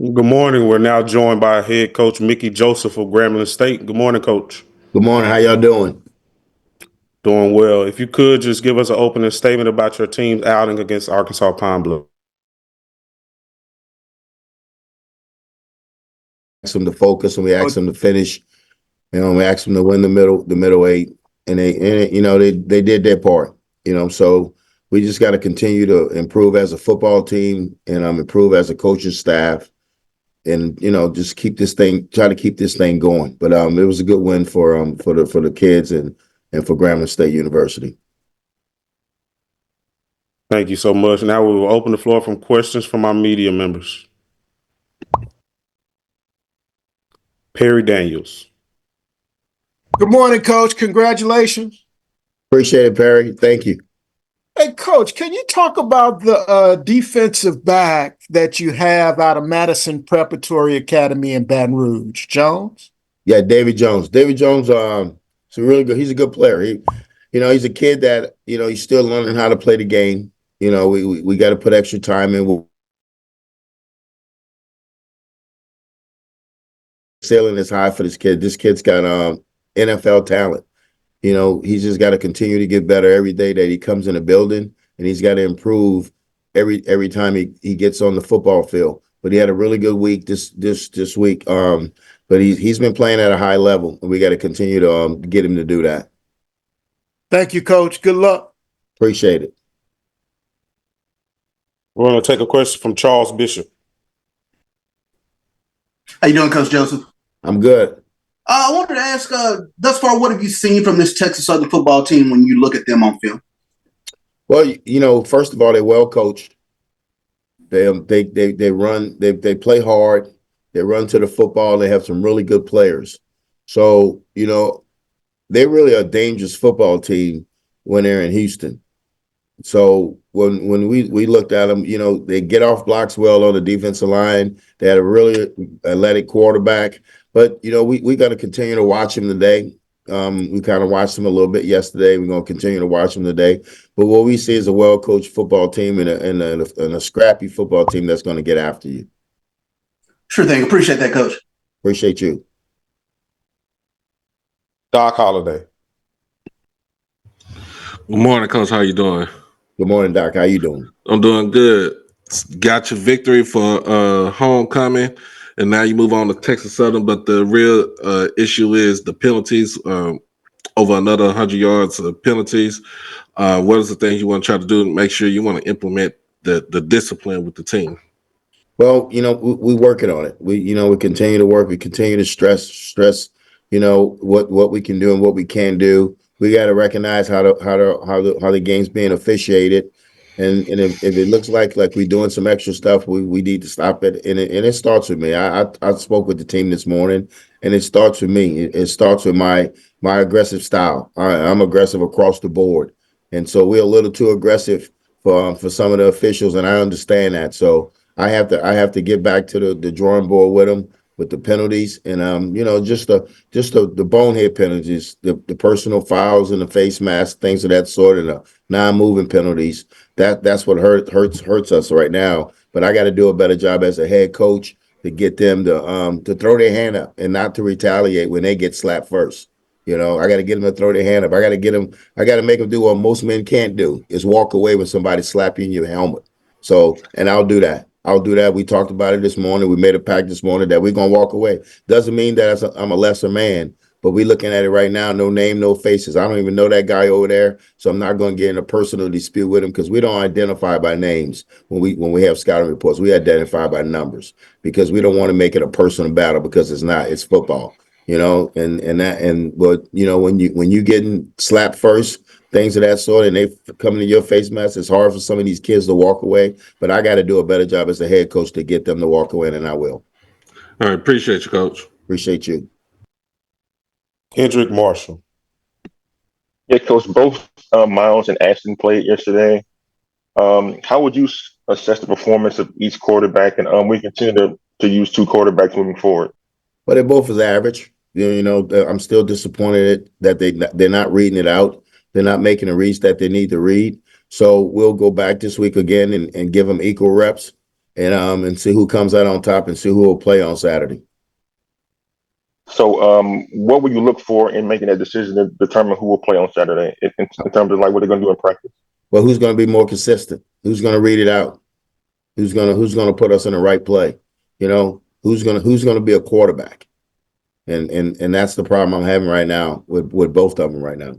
Good morning. We're now joined by head coach Mickey Joesph of Grambling State. Good morning, coach. Good morning. How y'all doing? Doing well. If you could just give us an opening statement about your team's outing against Arkansas Pine Bluff. Asked them to focus and we asked them to finish. We asked them to win the middle eight, and they did their part. So we just got to continue to improve as a football team and improve as a coaching staff, and just try to keep this thing going. But it was a good win for the kids and for Grambling State University. Thank you so much. Now we will open the floor from questions from our media members. Perry Daniels. Good morning, Coach. Congratulations. Appreciate it, Perry. Thank you. Hey, Coach, can you talk about the defensive back that you have out of Madison Preparatory Academy in Baton Rouge, Jones? Yeah, David Jones. David Jones, is a really good. He's a good player. He's a kid that he's still learning how to play the game. We got to put extra time in. Ceiling is high for this kid. This kid's got NFL talent. He's just got to continue to get better every day that he comes in the building, and he's got to improve every time he gets on the football field. But he had a really good week this week. But he's been playing at a high level, and we got to continue to get him to do that. Thank you, Coach. Good luck. Appreciate it. We're going to take a question from Charles Bishop. How you doing, Coach Joseph? I'm good. I wanted to ask, thus far, what have you seen from this Texas Southern football team when you look at them on film? Well, first of all, they're well coached. They run. They play hard. They run to the football. They have some really good players. So they're really a dangerous football team when they're in Houston. So when we looked at them, they get off blocks well on the defensive line. They had a really athletic quarterback. But, we got to continue to watch them today. We kind of watched them a little bit yesterday. We're going to continue to watch them today. But what we see is a well-coached football team and a scrappy football team that's going to get after you. Sure thing. Appreciate that, Coach. Appreciate you. Doc Holliday. Good morning, Coach. How you doing? Good morning, Doc. How you doing? I'm doing good. Got your victory for homecoming, and now you move on to Texas Southern. But the real issue is the penalties. Over another 100 yards of penalties. What is the things you want to try to do to make sure you want to implement the discipline with the team? Well, we're working on it. We continue to work. We continue to stress, what we can do and what we can do. We got to recognize how the game's being officiated, and if it looks like we're doing some extra stuff, we need to stop it. And it starts with me. I spoke with the team this morning, and it starts with me. It starts with my aggressive style. I'm aggressive across the board, and so we're a little too aggressive for some of the officials, and I understand that. So I have to get back to the drawing board with them with the penalties, and just the bonehead penalties, the personal fouls and the face mask, things of that sort, and the non-moving penalties. That's what hurts us right now. But I got to do a better job as a head coach to get them to throw their hand up and not to retaliate when they get slapped first. I got to get them to throw their hand up. I got to make them do what most men can't do, is walk away when somebody slap you in your helmet. So, and I'll do that. We talked about it this morning. We made a pact this morning that we're going to walk away. Doesn't mean that I'm a lesser man, but we're looking at it right now. No name, no faces. I don't even know that guy over there, so I'm not going to get in a personal dispute with him, because we don't identify by names when we have scouting reports. We identify by numbers, because we don't want to make it a personal battle, because it's not. It's football, but when you getting slapped first, things of that sort, and they come into your face mask, it's hard for some of these kids to walk away. But I got to do a better job as a head coach to get them to walk away, and I will. All right, appreciate you, Coach. Appreciate you. Kendrick Marshall. Yeah, Coach, both Miles and Ashton played yesterday. How would you assess the performance of each quarterback? And we continue to use two quarterbacks moving forward. Well, they both is average. I'm still disappointed that they're not reading it out. They're not making the reads that they need to read. So we'll go back this week again and give them equal reps. and see who comes out on top and see who will play on Saturday. So, what would you look for in making that decision to determine who will play on Saturday in terms of like what they're going to do in practice? Well, who's going to be more consistent? Who's going to read it out? Who's going to put us in the right play? You know, who's going to be a quarterback? And that's the problem I'm having right now with both of them right now.